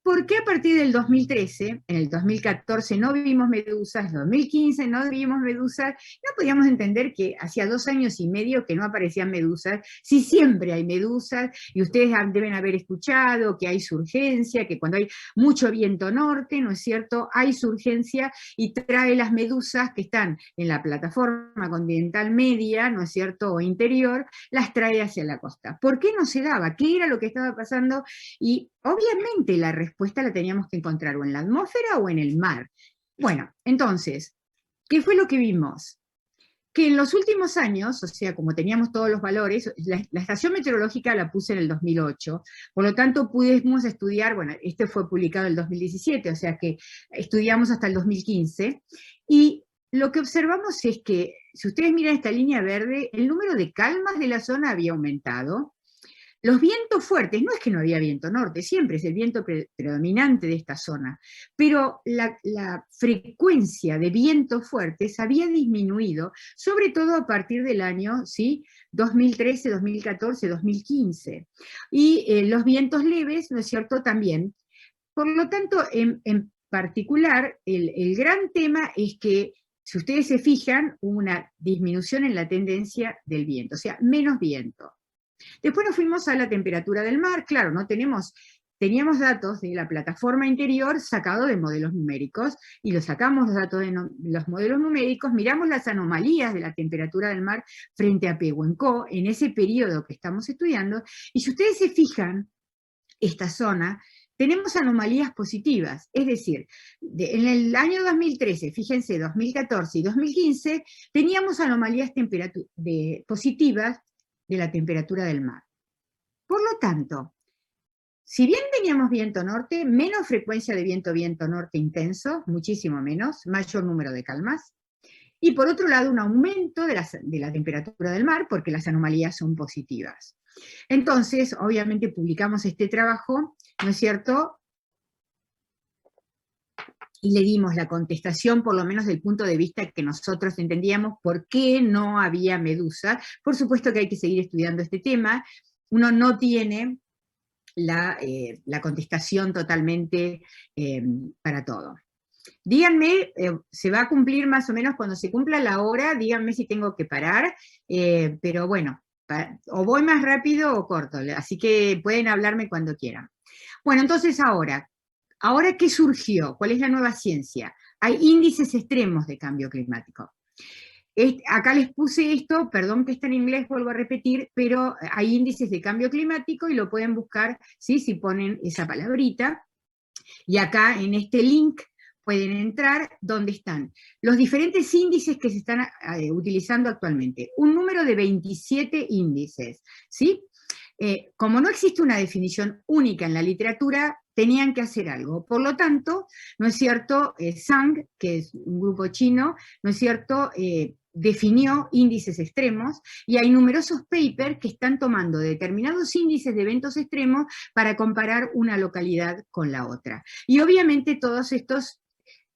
¿por qué a partir del 2013, en el 2014 no vimos medusas, en el 2015 no vimos medusas? No podíamos entender que hacía 2 años y medio que no aparecían medusas, si siempre hay medusas, y ustedes deben haber escuchado que hay surgencia, que cuando hay mucho viento norte, ¿no es cierto?, hay surgencia y trae las medusas que están en la plataforma continental media, ¿no es cierto?, o interior, las trae hacia la costa. ¿Por qué no se daba? ¿Qué era lo que estaba pasando? Y obviamente la respuesta la teníamos que encontrar o en la atmósfera o en el mar. Bueno, entonces, ¿qué fue lo que vimos? Que en los últimos años, o sea, como teníamos todos los valores, la estación meteorológica la puse en el 2008, por lo tanto pudimos estudiar, bueno, este fue publicado en el 2017, o sea que estudiamos hasta el 2015, y lo que observamos es que, si ustedes miran esta línea verde, el número de calmas de la zona había aumentado. Los vientos fuertes, no es que no había viento norte, siempre es el viento predominante de esta zona, pero la frecuencia de vientos fuertes había disminuido, sobre todo a partir del año, ¿sí?, 2013, 2014, 2015. Y los vientos leves, ¿no es cierto?, también. Por lo tanto, en particular, el gran tema es que, si ustedes se fijan, hubo una disminución en la tendencia del viento, o sea, menos viento. Después nos fuimos a la temperatura del mar, claro, no teníamos datos de la plataforma interior sacados de modelos numéricos, y los sacamos los datos de los modelos numéricos, miramos las anomalías de la temperatura del mar frente a Pehuenco, en ese periodo que estamos estudiando, y si ustedes se fijan, esta zona, tenemos anomalías positivas, es decir, en el año 2013, fíjense, 2014 y 2015, teníamos anomalías positivas de la temperatura del mar. Por lo tanto, si bien teníamos viento norte, menos frecuencia de viento norte intenso, muchísimo menos, mayor número de calmas, y por otro lado un aumento de la temperatura del mar, porque las anomalías son positivas. Entonces, obviamente publicamos este trabajo, ¿no es cierto?, y le dimos la contestación, por lo menos del punto de vista que nosotros entendíamos por qué no había medusa. Por supuesto que hay que seguir estudiando este tema, uno no tiene la contestación totalmente para todo. Díganme, se va a cumplir más o menos cuando se cumpla la hora, díganme si tengo que parar, pero bueno, o voy más rápido o corto, así que pueden hablarme cuando quieran. Bueno, entonces ahora, Ahora, ¿qué surgió? ¿Cuál es la nueva ciencia? Hay índices extremos de cambio climático. Acá les puse esto, perdón que está en inglés, vuelvo a repetir, pero hay índices de cambio climático y lo pueden buscar, ¿sí? Si ponen esa palabrita. Y acá en este link pueden entrar donde están los diferentes índices que se están utilizando actualmente. Un número de 27 índices, ¿sí? Como no existe una definición única en la literatura, tenían que hacer algo. Por lo tanto, ¿no es cierto? Zhang, que es un grupo chino, ¿no es cierto?, definió índices extremos, y hay numerosos papers que están tomando determinados índices de eventos extremos para comparar una localidad con la otra. Y obviamente todos estos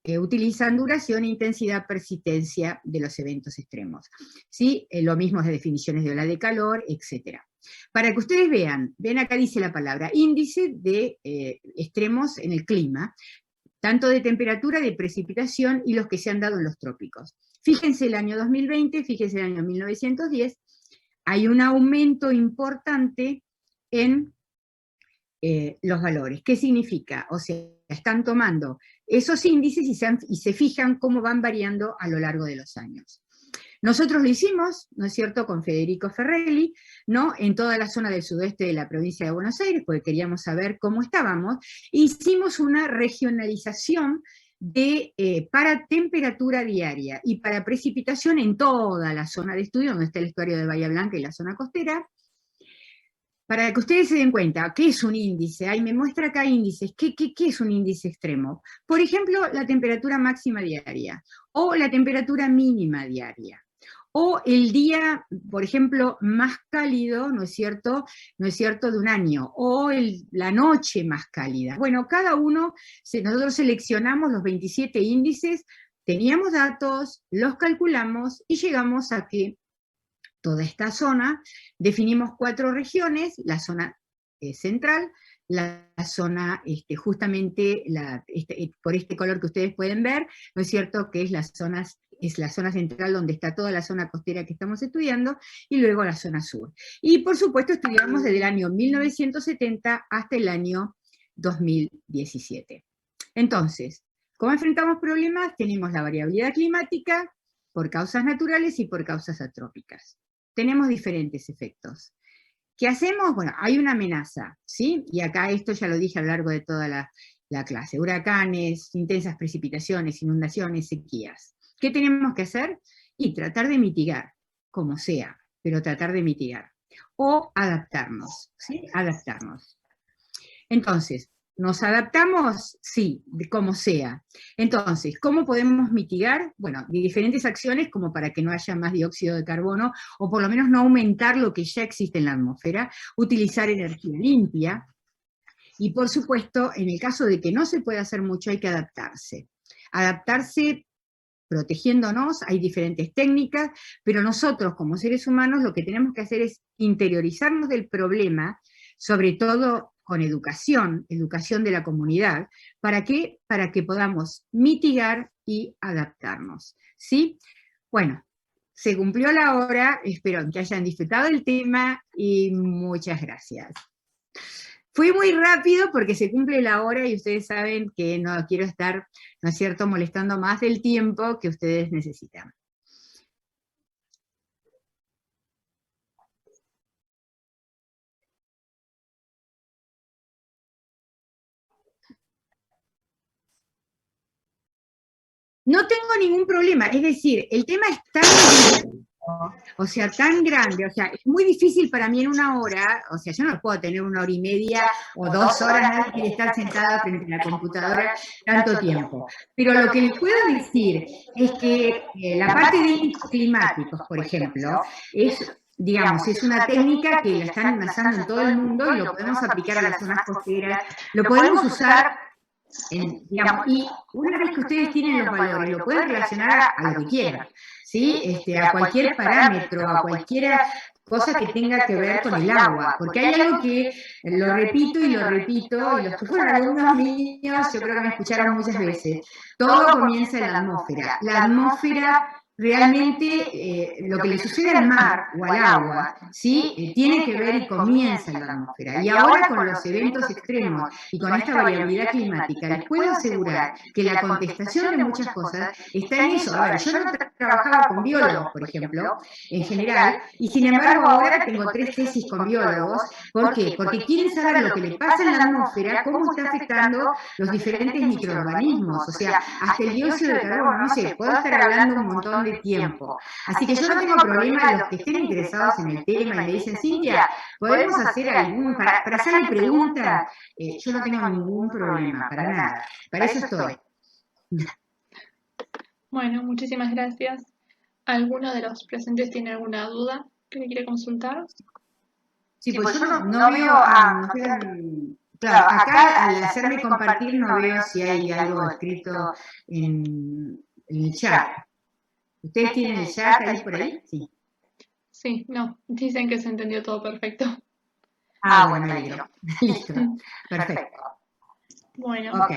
utilizan duración, intensidad, persistencia de los eventos extremos. ¿Sí? Lo mismo de definiciones de ola de calor, etc. Para que ustedes vean, ven acá dice la palabra, índice de extremos en el clima, tanto de temperatura, de precipitación y los que se han dado en los trópicos. Fíjense el año 2020, fíjense el año 1910, hay un aumento importante en los valores. ¿Qué significa? O sea, están tomando esos índices y se fijan cómo van variando a lo largo de los años. Nosotros lo hicimos, ¿no es cierto?, con Federico Ferrelli, ¿no?, en toda la zona del sudeste de la provincia de Buenos Aires, porque queríamos saber cómo estábamos. Hicimos una regionalización para temperatura diaria y para precipitación en toda la zona de estudio, donde está el estuario de Bahía Blanca y la zona costera, para que ustedes se den cuenta, ¿qué es un índice? Ahí me muestra acá índices. ¿Qué es un índice extremo? Por ejemplo, la temperatura máxima diaria, o la temperatura mínima diaria, o el día, por ejemplo, más cálido, ¿no es cierto?, de un año, o la noche más cálida. Bueno, cada uno, nosotros seleccionamos los 27 índices, teníamos datos, los calculamos y llegamos a que toda esta zona, definimos 4 regiones, la zona central, la zona, justamente, por este color que ustedes pueden ver, ¿no es cierto?, que es la zona central donde está toda la zona costera que estamos estudiando, y luego la zona sur. Y por supuesto estudiamos desde el año 1970 hasta el año 2017. Entonces, ¿cómo enfrentamos problemas? Tenemos la variabilidad climática por causas naturales y por causas antrópicas. Tenemos diferentes efectos. ¿Qué hacemos? Bueno, hay una amenaza, ¿sí? Y acá esto ya lo dije a lo largo de toda la clase. Huracanes, intensas precipitaciones, inundaciones, sequías. ¿Qué tenemos que hacer? Y tratar de mitigar, como sea, pero tratar de mitigar. O adaptarnos, ¿sí? Adaptarnos. Entonces, ¿nos adaptamos? Sí, como sea. Entonces, ¿cómo podemos mitigar? Bueno, de diferentes acciones como para que no haya más dióxido de carbono, o por lo menos no aumentar lo que ya existe en la atmósfera, utilizar energía limpia, y por supuesto, en el caso de que no se pueda hacer mucho, hay que adaptarse. Adaptarse protegiéndonos, hay diferentes técnicas, pero nosotros como seres humanos lo que tenemos que hacer es interiorizarnos del problema, sobre todo con educación de la comunidad. ¿Para qué? Para que podamos mitigar y adaptarnos, ¿sí? Bueno, se cumplió la hora, espero que hayan disfrutado el tema y muchas gracias. Fui muy rápido porque se cumple la hora y ustedes saben que no quiero estar, ¿no es cierto?, molestando más del tiempo que ustedes necesitan. No tengo ningún problema, es decir, el tema es tan grande, o sea, es muy difícil para mí en una hora, o sea, yo no puedo tener 1 hora y media o 2 horas, nadie quiere estar sentada frente a la computadora tanto tiempo. Pero lo que les puedo decir es que la parte de índices climáticos, por ejemplo, digamos, es una técnica que la están usando en todo el mundo y lo podemos aplicar a las zonas costeras, lo podemos usar, digamos, y una vez que ustedes tienen los valores, lo pueden relacionar a lo que quieran, ¿sí? A cualquier parámetro, a cualquier cosa que tenga que ver con el agua, porque hay algo que lo repito, y los que fueron alumnos míos, yo creo que me escucharon muchas veces, todo comienza en la atmósfera. La atmósfera realmente lo que le sucede al mar o al agua, ¿sí? Tiene que ver y comienza en la atmósfera. Y ahora con los eventos extremos y con esta variabilidad climática, les puedo asegurar que la contestación de muchas cosas está en eso. A ver, yo no trabajaba con biólogos, por ejemplo, en general, y sin embargo ahora tengo 3 tesis con biólogos. ¿Por qué? Porque quieren saber lo que le pasa en la atmósfera, cómo está afectando los diferentes microorganismos, o sea, hasta el dióxido de carbono, no sé, puedo estar hablando un montón de tiempo. Así que yo no tengo problema, los que estén interesados en el tema y me dicen, Cintia, podemos hacer algún, para hacerle preguntas, yo no tengo ningún problema, para nada, para eso estoy. Bueno, muchísimas gracias. ¿Alguno de los presentes tiene alguna duda que le quiere consultar? Sí, pues yo no veo, claro, acá al hacerme compartir no veo si hay algo escrito en el chat. ¿Ustedes tienen el chat ahí por ahí? Sí. Sí, no, dicen que se entendió todo perfecto. Ah, bueno, me alegro. Listo, perfecto. Bueno. Ok.